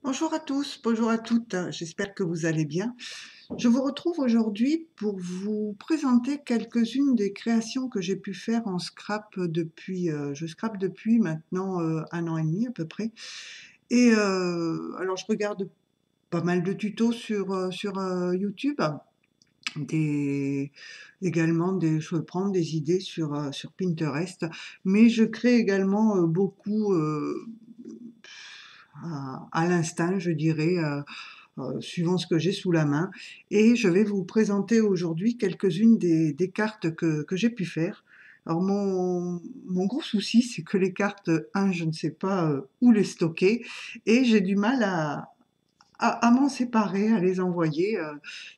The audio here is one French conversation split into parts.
Bonjour à tous, bonjour à toutes, j'espère que vous allez bien. Je vous retrouve aujourd'hui pour vous présenter quelques-unes des créations que j'ai pu faire en scrap depuis, je scrape depuis maintenant 1 an et demi à peu près. Et alors je regarde pas mal de tutos sur YouTube, des, également je prends des idées sur Pinterest, mais je crée également beaucoup à l'instinct, je dirais, suivant ce que j'ai sous la main. Et je vais vous présenter aujourd'hui quelques-unes des cartes que j'ai pu faire. Alors mon gros souci, c'est que les cartes, je ne sais pas où les stocker et j'ai du mal à m'en séparer, à les envoyer.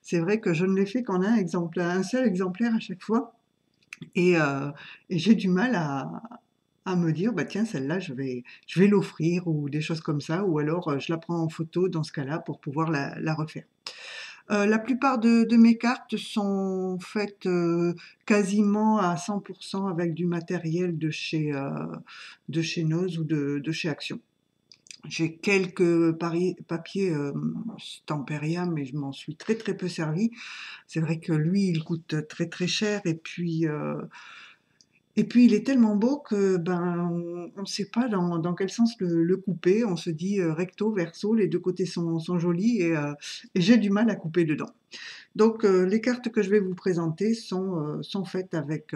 C'est vrai que je ne les fais qu'en un exemplaire, un seul exemplaire à chaque fois. Et j'ai du mal à me dire: «Bah, tiens, celle-là, je vais l'offrir» ou des choses comme ça, ou alors, je la prends en photo dans ce cas-là pour pouvoir la refaire. La plupart de mes cartes sont faites, quasiment à 100 avec du matériel de chez Noz ou de chez Action. J'ai quelques papiers, Stamperia, mais je m'en suis très, très peu servie. C'est vrai que lui, il coûte très, très cher et puis il est tellement beau que, ben, on ne sait pas dans quel sens le couper. On se dit, recto, verso, les 2 côtés sont jolis et j'ai du mal à couper dedans. Donc les cartes que je vais vous présenter sont faites avec,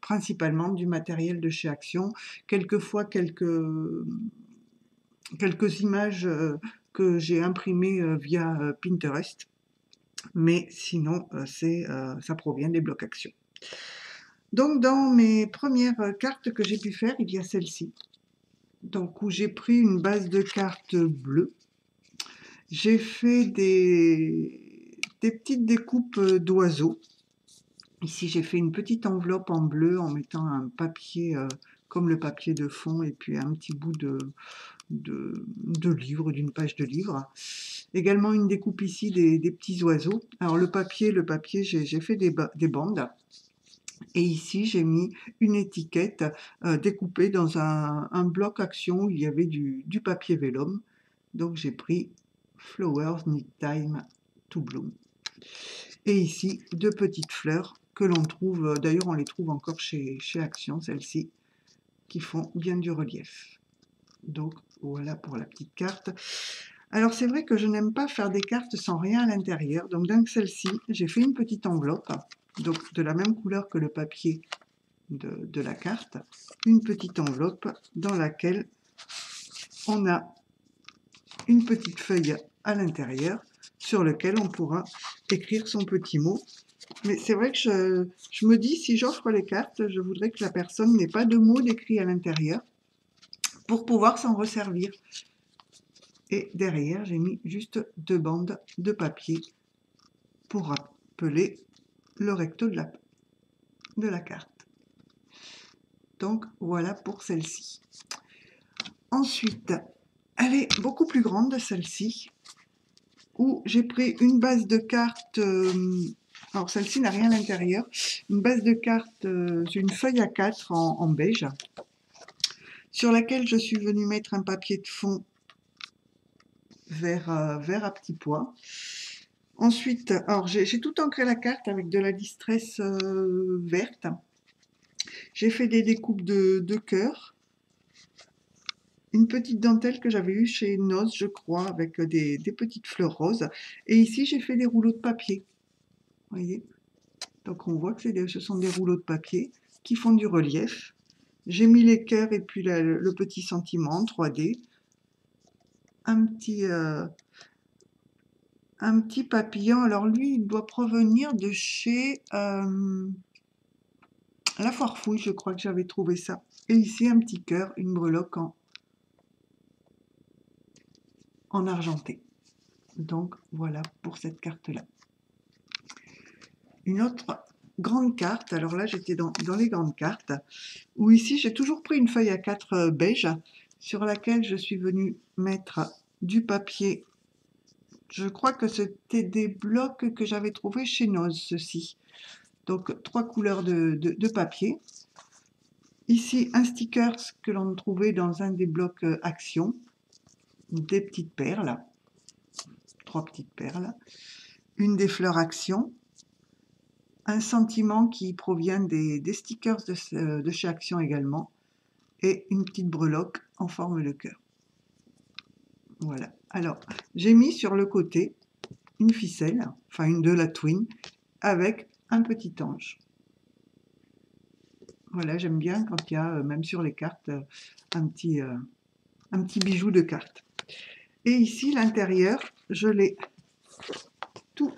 principalement du matériel de chez Action, quelquefois quelques images, que j'ai imprimées, via, Pinterest, mais sinon, ça provient des blocs Action. Donc dans mes premières cartes que j'ai pu faire, il y a celle-ci, donc où j'ai pris une base de cartes bleue. J'ai fait des petites découpes, d'oiseaux. Ici, j'ai fait une petite enveloppe en bleu en mettant un papier, comme le papier de fond et puis un petit bout de livre, d'une page de livre. Également une découpe ici des petits oiseaux. Alors le papier, j'ai fait des bandes. Et ici, j'ai mis une étiquette découpée dans un bloc Action où il y avait du papier vélum. Donc j'ai pris Flowers Need Time to Bloom. Et ici, deux petites fleurs que l'on trouve, d'ailleurs on les trouve encore chez Action, celles-ci, qui font bien du relief. Donc voilà pour la petite carte. Alors c'est vrai que je n'aime pas faire des cartes sans rien à l'intérieur. Donc dans celle-ci, j'ai fait une petite enveloppe, donc de la même couleur que le papier de la carte, une petite enveloppe dans laquelle on a une petite feuille à l'intérieur sur lequel on pourra écrire son petit mot. Mais c'est vrai que je me dis, si j'offre les cartes, je voudrais que la personne n'ait pas de mots décrits à l'intérieur pour pouvoir s'en resservir. Et derrière, j'ai mis juste deux bandes de papier pour rappeler le recto de la carte. Donc voilà pour celle-ci. Ensuite, elle est beaucoup plus grande, celle-ci, où j'ai pris une base de cartes, alors celle-ci n'a rien à l'intérieur, une base de cartes, une feuille A4 en beige, sur laquelle je suis venue mettre un papier de fond vert à petits pois. Ensuite, alors j'ai tout ancré la carte avec de la distress verte. J'ai fait des découpes de cœurs, une petite dentelle que j'avais eue chez Noz, je crois, avec des petites fleurs roses. Et ici, j'ai fait des rouleaux de papier. Vous voyez? Donc on voit que ce sont des rouleaux de papier qui font du relief. J'ai mis les cœurs et puis le petit sentiment en 3D. Un petit papillon. Alors lui, il doit provenir de chez La Foire Fouille, je crois que j'avais trouvé ça. Et ici, un petit cœur, une breloque en argenté. Donc voilà pour cette carte-là. Une autre grande carte, alors là j'étais dans les grandes cartes, où ici j'ai toujours pris une feuille A4 beige, sur laquelle je suis venue mettre du papier. Je crois que c'était des blocs que j'avais trouvés chez Noz, ceci. Donc 3 couleurs de papier. Ici un sticker que l'on trouvait dans un des blocs Action. des petites perles, 3 petites perles, une des fleurs Action, un sentiment qui provient des stickers de chez Action également, et une petite breloque en forme de cœur. Voilà. Alors, j'ai mis sur le côté une ficelle, enfin une de la Twin, avec un petit ange. Voilà, j'aime bien quand il y a, même sur les cartes, un petit bijou de carte. Et ici, l'intérieur, je l'ai tout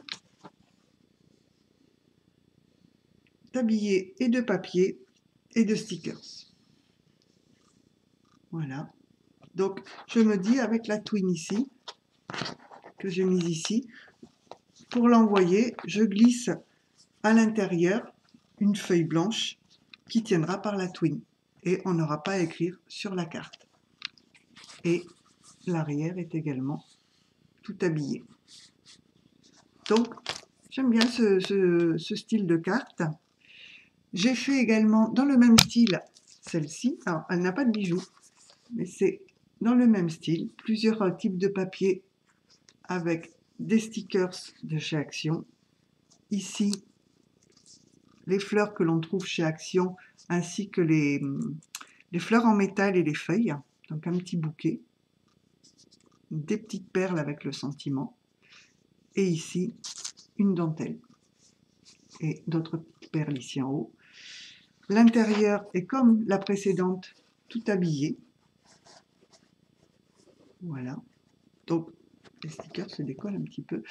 habillé et de papier et de stickers. Voilà. Donc, je me dis, avec la Twin ici, que j'ai mise ici, pour l'envoyer, je glisse à l'intérieur une feuille blanche qui tiendra par la Twin. Et on n'aura pas à écrire sur la carte. Et l'arrière est également tout habillé. Donc, j'aime bien ce style de carte. J'ai fait également dans le même style celle-ci. Alors, elle n'a pas de bijoux, mais c'est dans le même style. Plusieurs types de papier avec des stickers de chez Action. Ici, les fleurs que l'on trouve chez Action, ainsi que les fleurs en métal et les feuilles. Donc, un petit bouquet. Des petites perles avec le sentiment. Et ici, une dentelle. Et d'autres petites perles ici en haut. L'intérieur est comme la précédente, tout habillé. Voilà. Donc, les stickers se décollent un petit peu.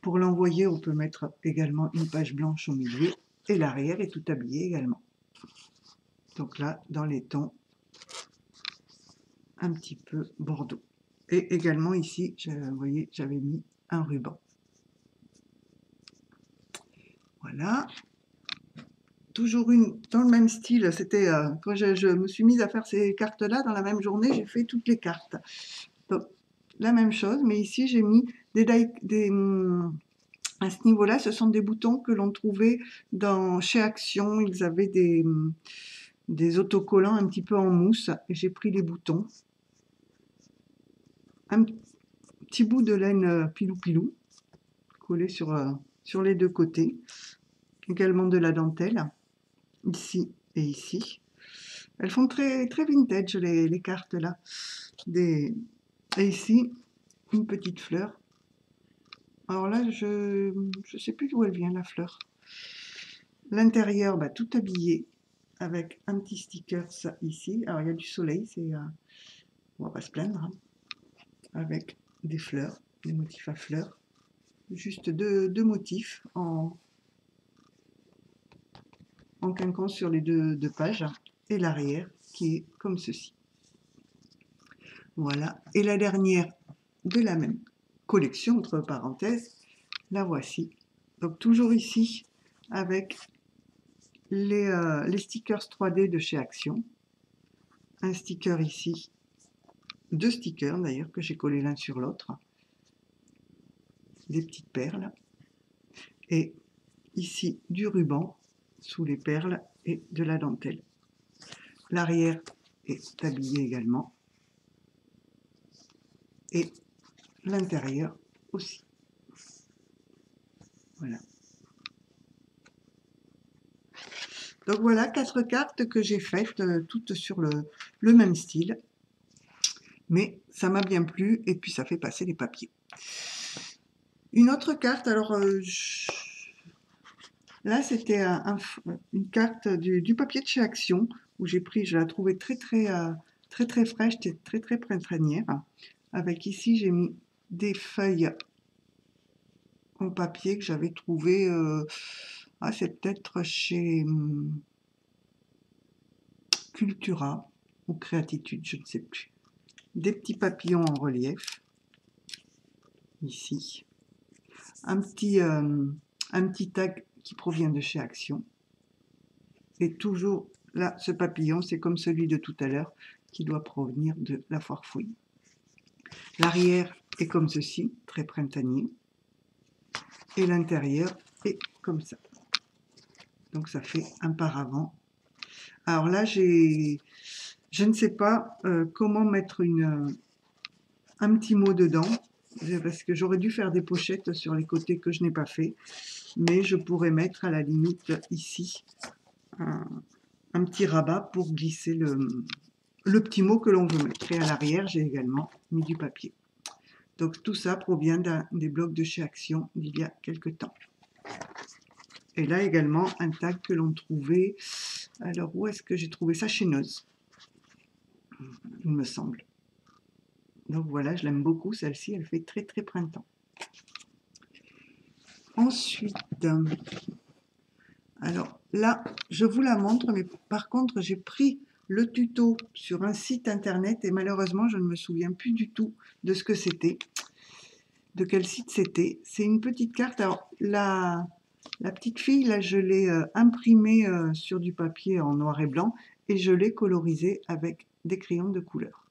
Pour l'envoyer, on peut mettre également une page blanche au milieu. Et l'arrière est tout habillé également. Donc là, dans les tons, un petit peu bordeaux. Et également ici, vous voyez, j'avais mis un ruban. Voilà. Toujours une dans le même style. C'était quand je me suis mise à faire ces cartes-là, dans la même journée, j'ai fait toutes les cartes. Donc, la même chose, mais ici, j'ai mis à ce niveau-là, ce sont des boutons que l'on trouvait chez Action. Ils avaient des autocollants un petit peu en mousse. Et j'ai pris les boutons. Un petit bout de laine pilou-pilou, collé sur les deux côtés. Également de la dentelle, ici et ici. Elles font très, très vintage, les cartes là. Et ici, une petite fleur. Alors là, je ne sais plus d'où elle vient, la fleur. L'intérieur, tout habillé, avec un petit sticker ici. Alors, il y a du soleil, on va pas se plaindre. Hein. Avec des fleurs, des motifs à fleurs. Juste deux motifs en quinquant sur les deux pages. Et l'arrière, qui est comme ceci. Voilà. Et la dernière de la même collection, entre parenthèses, la voici. Donc toujours ici, avec les stickers 3D de chez Action. Un sticker ici, 2 stickers d'ailleurs, que j'ai collés l'un sur l'autre. Des petites perles. Et ici, du ruban sous les perles et de la dentelle. L'arrière est habillé également. Et l'intérieur aussi. Voilà. Donc voilà, 4 cartes que j'ai faites, toutes sur le même style. Mais ça m'a bien plu et puis ça fait passer les papiers. Une autre carte, alors là c'était une carte du papier de chez Action où j'ai pris, je la trouvais très très fraîche, très très printanière. Avec ici j'ai mis des feuilles en papier que j'avais trouvé, c'est peut-être chez Cultura ou Créatitude, je ne sais plus. Des petits papillons en relief, ici. Un petit tag qui provient de chez Action. Et toujours là, ce papillon, c'est comme celui de tout à l'heure, qui doit provenir de la foire fouille. L'arrière est comme ceci, très printanier. Et l'intérieur est comme ça. Donc ça fait un paravent. Alors là, je ne sais pas comment mettre un petit mot dedans, parce que j'aurais dû faire des pochettes sur les côtés que je n'ai pas fait, mais je pourrais mettre à la limite ici un petit rabat pour glisser le petit mot que l'on veut mettre. Et à l'arrière, j'ai également mis du papier. Donc tout ça provient des blocs de chez Action d'il y a quelques temps. Et là également un tag que l'on trouvait, alors où est-ce que j'ai trouvé ça? Chez Noz, il me semble. Donc voilà, je l'aime beaucoup, celle-ci, elle fait très très printemps. Ensuite, alors là, je vous la montre, mais par contre, j'ai pris le tuto sur un site internet et malheureusement, je ne me souviens plus du tout de ce que c'était, de quel site c'était. C'est une petite carte. Alors, la petite fille, là, je l'ai imprimée sur du papier en noir et blanc et je l'ai colorisée avec des crayons de couleur.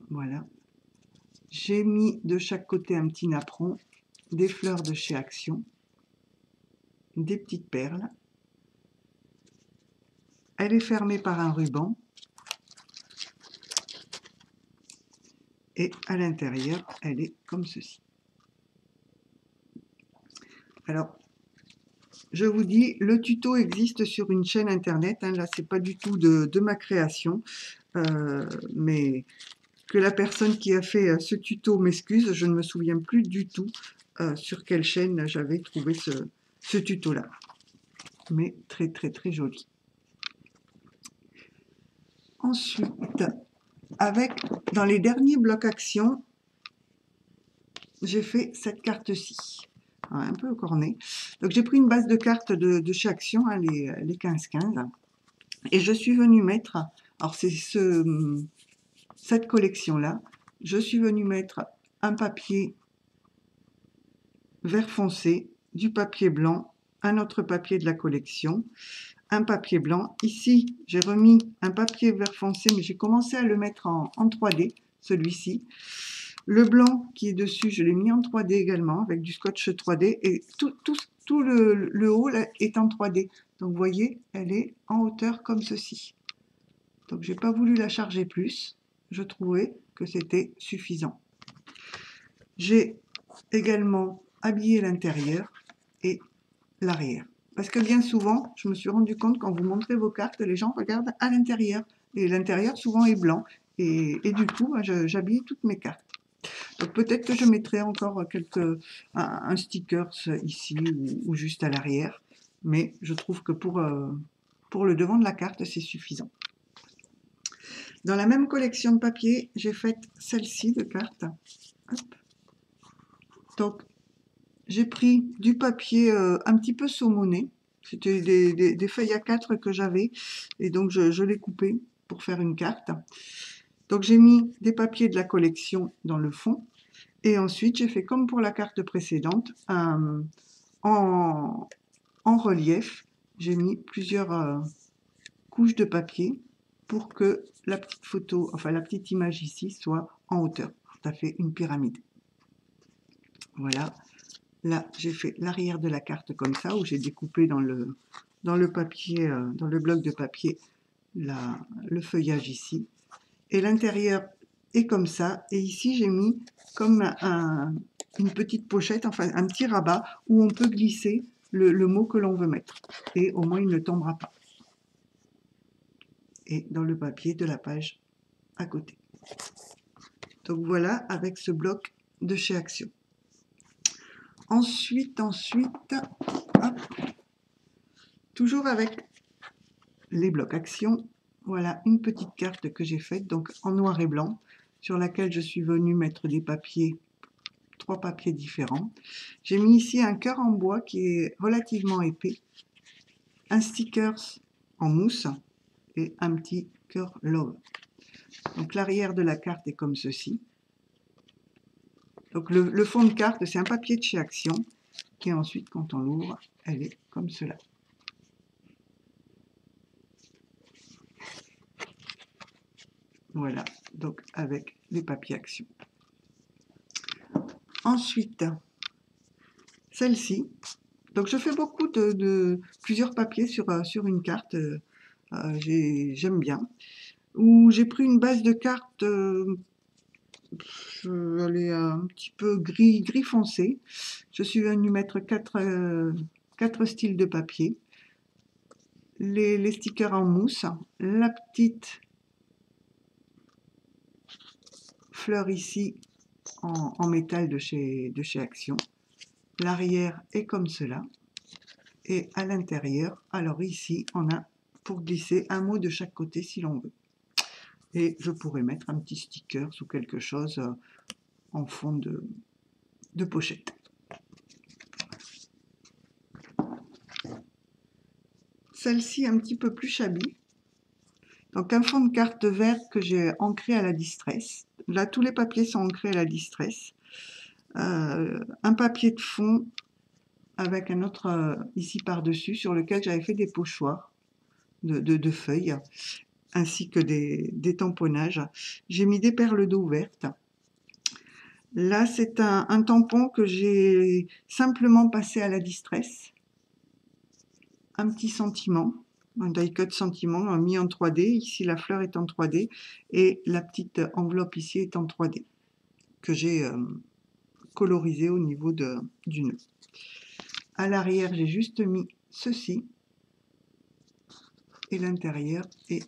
Voilà. J'ai mis de chaque côté un petit napperon, des fleurs de chez Action, des petites perles. Elle est fermée par un ruban. Et à l'intérieur, elle est comme ceci. Alors, je vous dis, le tuto existe sur une chaîne internet. Hein, là, c'est pas du tout de ma création. Mais que la personne qui a fait ce tuto m'excuse, je ne me souviens plus du tout sur quelle chaîne j'avais trouvé ce tuto-là. Mais très très très joli. Ensuite, dans les derniers blocs actions, j'ai fait cette carte-ci, un peu cornée. Donc j'ai pris une base de cartes de chez Action, hein, les 15-15, et je suis venue mettre, alors c'est cette collection-là, je suis venue mettre un papier vert foncé, du papier blanc, un autre papier de la collection, un papier blanc. Ici, j'ai remis un papier vert foncé, mais j'ai commencé à le mettre en 3D, celui-ci. Le blanc qui est dessus, je l'ai mis en 3D également, avec du scotch 3D, et tout le haut là, est en 3D. Donc, vous voyez, elle est en hauteur comme ceci. Donc, j'ai pas voulu la charger plus. Je trouvais que c'était suffisant. J'ai également habillé l'intérieur et l'arrière. Parce que bien souvent, je me suis rendu compte, quand vous montrez vos cartes, les gens regardent à l'intérieur. Et l'intérieur, souvent, est blanc. Et du coup, j'habille toutes mes cartes. Donc peut-être que je mettrai encore un sticker ici ou juste à l'arrière. Mais je trouve que pour le devant de la carte, c'est suffisant. Dans la même collection de papier, j'ai fait celle-ci de cartes. Hop. Donc, j'ai pris du papier un petit peu saumonné. C'était des feuilles A4 que j'avais. Et donc, je l'ai coupé pour faire une carte. Donc, j'ai mis des papiers de la collection dans le fond. Et ensuite, j'ai fait comme pour la carte précédente, en relief. J'ai mis plusieurs couches de papier pour que la petite photo, enfin la petite image ici, soit en hauteur. Ça fait une pyramide. Voilà. Là, j'ai fait l'arrière de la carte comme ça, où j'ai découpé dans le papier, dans le bloc de papier, le feuillage ici. Et l'intérieur est comme ça. Et ici, j'ai mis comme une petite pochette, enfin un petit rabat, où on peut glisser le mot que l'on veut mettre. Et au moins, il ne tombera pas. Et dans le papier de la page à côté. Donc voilà, avec ce bloc de chez Action. Ensuite, hop, toujours avec les blocs Action, voilà une petite carte que j'ai faite, donc en noir et blanc, sur laquelle je suis venue mettre des papiers, 3 papiers différents. J'ai mis ici un cœur en bois qui est relativement épais, un sticker en mousse et un petit cœur love. Donc l'arrière de la carte est comme ceci. Donc le fond de carte, c'est un papier de chez Action, et ensuite, quand on l'ouvre, elle est comme cela. Voilà, donc avec les papiers Action. Ensuite, celle-ci. Donc je fais beaucoup de plusieurs papiers sur une carte, j'aime bien. Où j'ai pris une base de cartes Elle est un petit peu gris foncé. Je suis venue mettre quatre styles de papier, les stickers en mousse, la petite fleur ici en métal de chez Action. L'arrière est comme cela. Et à l'intérieur, alors ici, on a pour glisser un mot de chaque côté si l'on veut. Et je pourrais mettre un petit sticker ou quelque chose en fond de pochette. Celle-ci un petit peu plus shabby. Donc un fond de carte vert que j'ai ancré à la distress. Là, tous les papiers sont ancrés à la distress. Un papier de fond avec un autre ici par-dessus sur lequel j'avais fait des pochoirs de feuilles ainsi que des tamponnages. J'ai mis des perles d'eau vertes. Là, c'est un tampon que j'ai simplement passé à la distress. Un petit sentiment, un die cut sentiment mis en 3D. Ici, la fleur est en 3D et la petite enveloppe ici est en 3D que j'ai colorisé au niveau du nœud. À l'arrière, j'ai juste mis ceci et l'intérieur est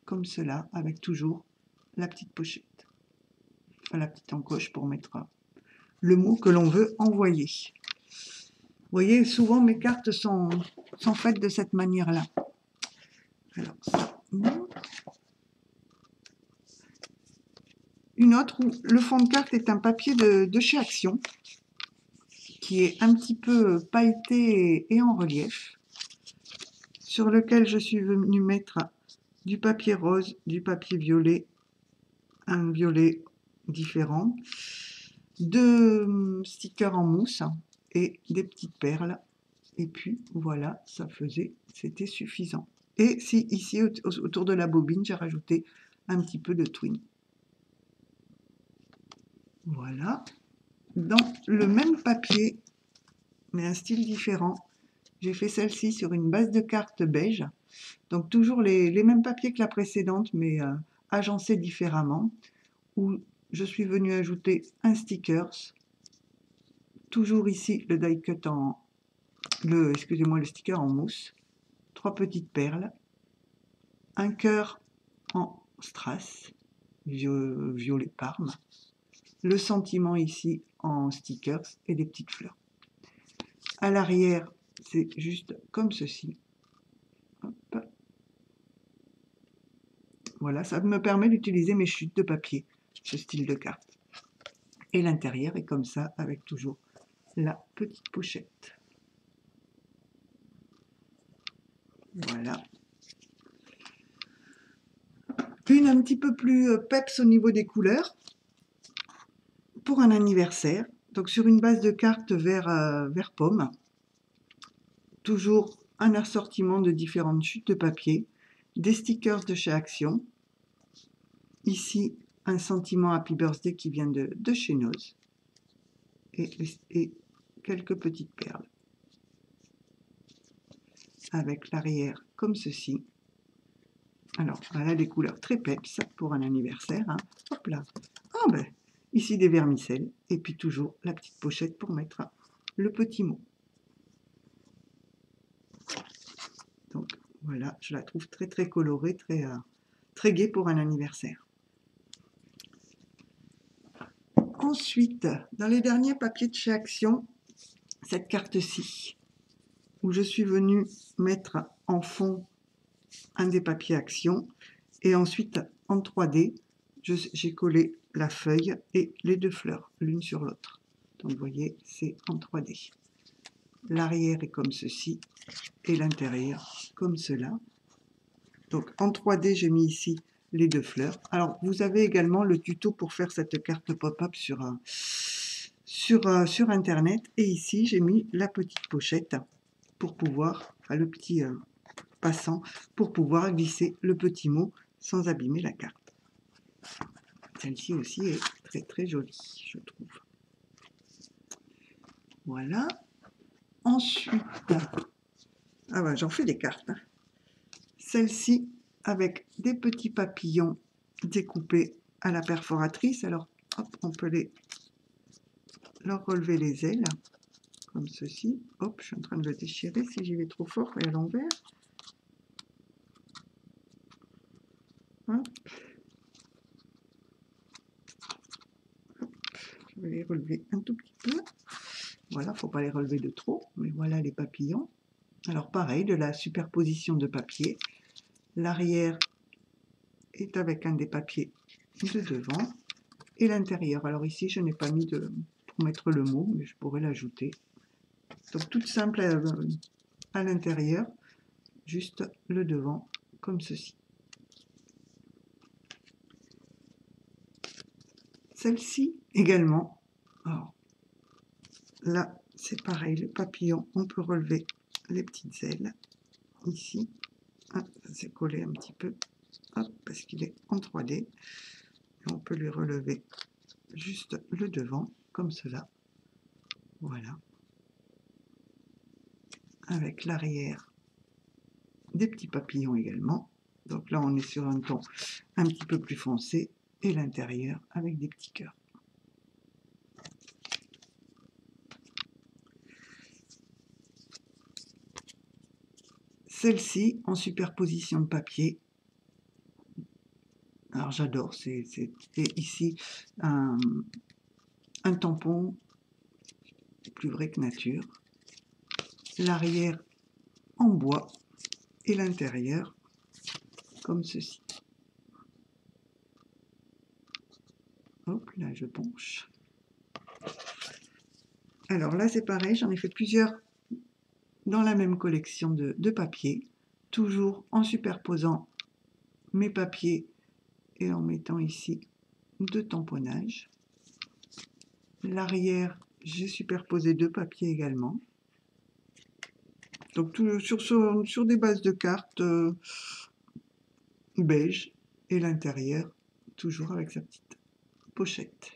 comme cela avec toujours la petite pochette. Enfin, la petite encoche pour mettre le mot que l'on veut envoyer. Vous voyez, souvent mes cartes sont faites de cette manière-là. Alors, ça, non. Une autre où le fond de carte est un papier de chez Action, qui est un petit peu pailleté et en relief, sur lequel je suis venue mettre du papier rose, du papier violet, un violet différent, deux stickers en mousse et des petites perles. Et puis voilà, c'était suffisant. Et si ici autour de la bobine, j'ai rajouté un petit peu de twine. Voilà. Dans le même papier, mais un style différent, j'ai fait celle-ci sur une base de cartes beige. Donc toujours les mêmes papiers que la précédente, mais agencés différemment. Où je suis venue ajouter un stickers. Toujours ici le die cut le sticker en mousse. 3 petites perles. Un cœur en strass, violet parme. Le sentiment ici en stickers et des petites fleurs. À l'arrière, c'est juste comme ceci. Hop. Voilà, ça me permet d'utiliser mes chutes de papier, ce style de carte. Et l'intérieur est comme ça, avec toujours la petite pochette. Voilà. Une un petit peu plus peps au niveau des couleurs, pour un anniversaire. Donc sur une base de cartes vert pomme. Toujours un assortiment de différentes chutes de papier, des stickers de chez Action. Ici, un sentiment Happy Birthday qui vient de chez Noz. Et quelques petites perles. Avec l'arrière comme ceci. Alors, voilà des couleurs très peps pour un anniversaire. Hein. Hop là. Ah ben, ici des vermicelles. Et puis toujours la petite pochette pour mettre le petit mot. Donc voilà, je la trouve très très colorée, très gaie pour un anniversaire. Ensuite, dans les derniers papiers de chez Action, cette carte-ci, où je suis venue mettre en fond un des papiers Action, et ensuite en 3D, j'ai collé la feuille et les deux fleurs, l'une sur l'autre. Donc vous voyez, c'est en 3D. L'arrière est comme ceci, et l'intérieur comme cela. Donc en 3D, j'ai mis ici les deux fleurs. Alors vous avez également le tuto pour faire cette carte pop-up sur internet. Et ici, j'ai mis la petite pochette pour pouvoir, enfin le petit passant, pour pouvoir glisser le petit mot sans abîmer la carte. Celle-ci aussi est très très jolie, je trouve. Voilà. Ensuite, ah ben, j'en fais des cartes. Hein. Celle-ci avec des petits papillons découpés à la perforatrice. Alors, Hop, on peut leur relever les ailes, comme ceci. Hop, je suis en train de le déchirer si j'y vais trop fort et à l'envers. Hop. Hop. Je vais les relever un tout petit peu. Voilà, il ne faut pas les relever de trop, mais voilà les papillons. Alors pareil, de la superposition de papier. L'arrière est avec un des papiers de devant et l'intérieur. Alors ici, je n'ai pas mis pour mettre le mot, mais je pourrais l'ajouter. Donc toute simple à l'intérieur, juste le devant, comme ceci. Celle-ci également. Alors, là, c'est pareil, le papillon, on peut relever les petites ailes, ici. Ah, ça s'est collé un petit peu, hop, parce qu'il est en 3D. Et on peut lui relever juste le devant, comme cela. Voilà. Avec l'arrière des petits papillons également. Donc là, on est sur un ton un petit peu plus foncé. Et l'intérieur avec des petits cœurs. Celle-ci, en superposition de papier. Alors j'adore, c'est ici un tampon plus vrai que nature. L'arrière en bois et l'intérieur comme ceci. Hop, là je penche. Alors là c'est pareil, j'en ai fait plusieurs dans la même collection de papier, toujours en superposant mes papiers et en mettant ici deux tamponnages. L'arrière, j'ai superposé deux papiers également. Donc tout, sur des bases de cartes beige et l'intérieur toujours avec sa petite pochette.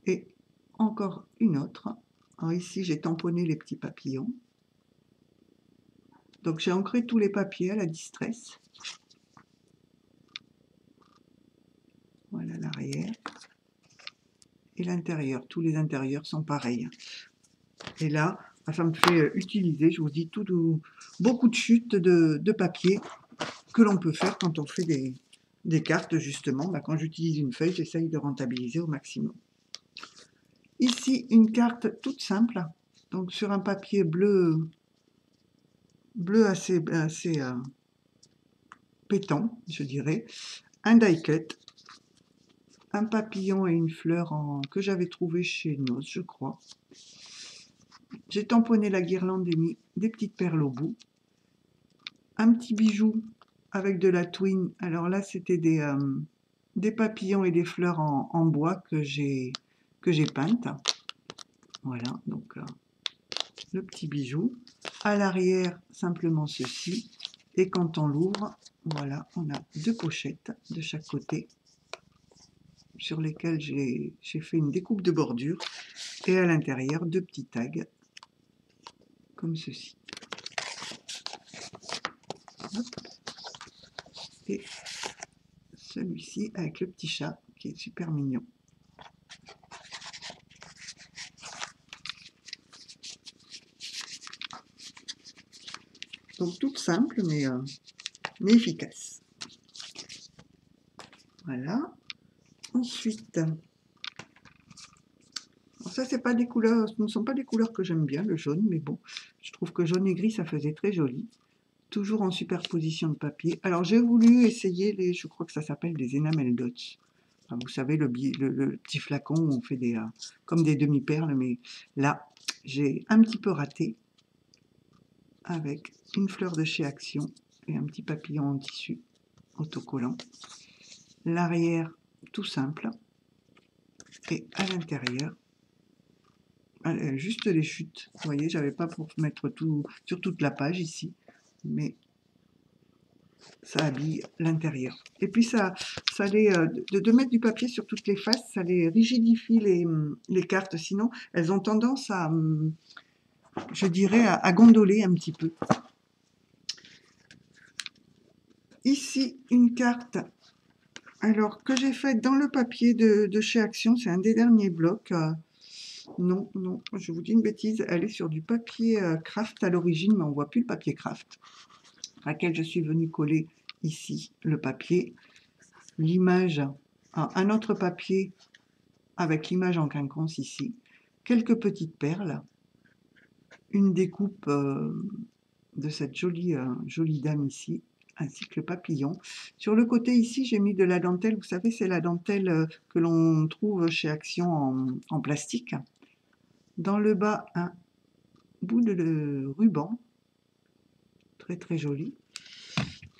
Et encore une autre. Alors ici j'ai tamponné les petits papillons. Donc j'ai ancré tous les papiers à la distress. Voilà l'arrière. Et l'intérieur, tous les intérieurs sont pareils. Et là, ça me fait utiliser, je vous dis, beaucoup de chutes de papier que l'on peut faire quand on fait des cartes, justement. Quand j'utilise une feuille, j'essaye de rentabiliser au maximum. Ici, une carte toute simple, donc sur un papier bleu assez pétant, je dirais, un die cut, un papillon et une fleur que j'avais trouvé chez Noz, je crois. J'ai tamponné la guirlande et mis des petites perles au bout. Un petit bijou avec de la twine. Alors là, c'était des papillons et des fleurs en bois que j'ai peintes. Voilà, donc le petit bijou. À l'arrière, simplement ceci. Et quand on l'ouvre, voilà, on a deux pochettes de chaque côté sur lesquelles j'ai fait une découpe de bordure. Et à l'intérieur, deux petits tags, comme ceci. Hop. Et celui-ci avec le petit chat qui est super mignon. Donc toute simple mais efficace. Voilà. Ensuite, alors ça c'est pas des couleurs, ce ne sont pas des couleurs que j'aime bien, le jaune, mais bon, je trouve que jaune et gris ça faisait très joli. Toujours en superposition de papier. Alors j'ai voulu essayer je crois que ça s'appelle des enamel dots. Enfin, vous savez le petit flacon où on fait comme des demi-perles, mais là j'ai un petit peu raté avec une fleur de chez Action et un petit papillon en tissu autocollant. L'arrière tout simple et à l'intérieur juste les chutes. Vous voyez, j'avais pas pour mettre tout sur toute la page ici, mais ça habille l'intérieur. Et puis de mettre du papier sur toutes les faces, ça les rigidifie les cartes, sinon elles ont tendance à, je dirais, à gondoler un petit peu. ici une carte, alors que j'ai faite dans le papier de chez Action, c'est un des derniers blocs. Non, non, je vous dis une bêtise, elle est sur du papier craft à l'origine, mais on voit plus le papier craft, à laquelle je suis venue coller ici le papier, l'image, un autre papier avec l'image en quinconce ici, quelques petites perles, une découpe de cette jolie dame ici, ainsi que le papillon. Sur le côté ici, j'ai mis de la dentelle, vous savez, c'est la dentelle que l'on trouve chez Action en plastique. Dans le bas, un bout de ruban, très très joli.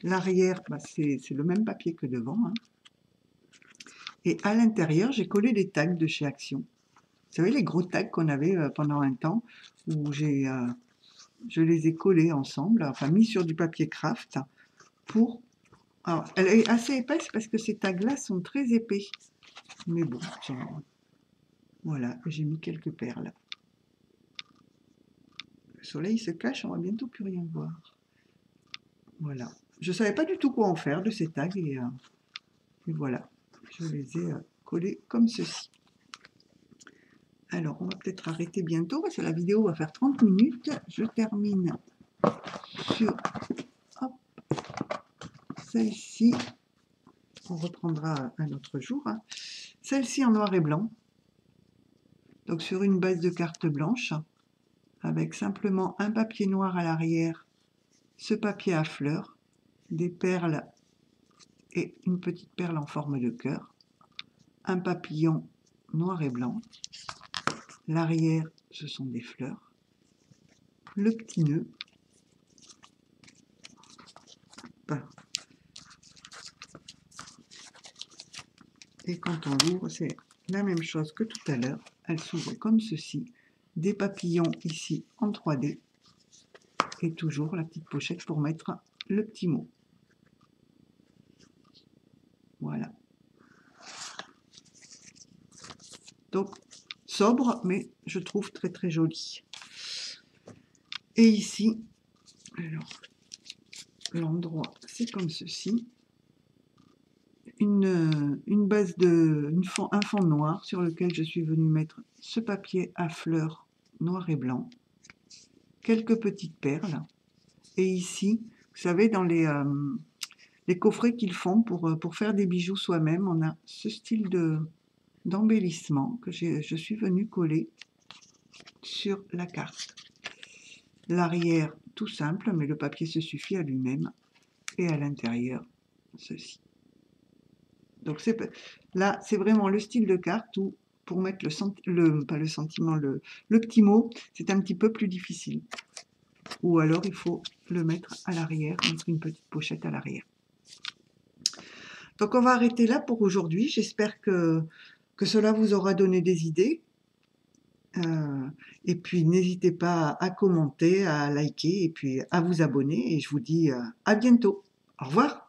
L'arrière, bah, c'est le même papier que devant, hein. Et à l'intérieur, j'ai collé les tags de chez Action. Vous savez, les gros tags qu'on avait pendant un temps, où je les ai collés ensemble, enfin mis sur du papier craft, pour... Alors, elle est assez épaisse parce que ces tags-là sont très épais. Mais bon, voilà, j'ai mis quelques perles. Le soleil se cache, on va bientôt plus rien voir. Voilà. Je ne savais pas du tout quoi en faire de ces tags et voilà, je les ai collés comme ceci. Alors, on va peut-être arrêter bientôt parce que la vidéo va faire 30 minutes. Je termine sur celle-ci. On reprendra un autre jour. Hein. Celle-ci en noir et blanc. Donc, sur une base de carte blanche, avec simplement un papier noir à l'arrière, ce papier à fleurs, des perles et une petite perle en forme de cœur, un papillon noir et blanc. L'arrière, ce sont des fleurs. Le petit nœud. Et quand on l'ouvre, c'est la même chose que tout à l'heure. Elle s'ouvre comme ceci. Des papillons ici en 3D. Et toujours la petite pochette pour mettre le petit mot. Voilà. Donc, sobre, mais je trouve très très joli. Et ici, alors, l'endroit, c'est comme ceci. Une base un fond noir sur lequel je suis venue mettre ce papier à fleurs noir et blanc, quelques petites perles, et ici, vous savez, dans les coffrets qu'ils font pour faire des bijoux soi-même, on a ce style d'embellissement que je suis venue coller sur la carte. L'arrière, tout simple, mais le papier se suffit à lui-même, et à l'intérieur, ceci. Donc là, c'est vraiment le style de carte où pour mettre le petit mot, c'est un petit peu plus difficile. Ou alors il faut le mettre à l'arrière, mettre une petite pochette à l'arrière. Donc on va arrêter là pour aujourd'hui. J'espère que cela vous aura donné des idées. Et puis n'hésitez pas à commenter, à liker et puis à vous abonner. Et je vous dis à bientôt. Au revoir.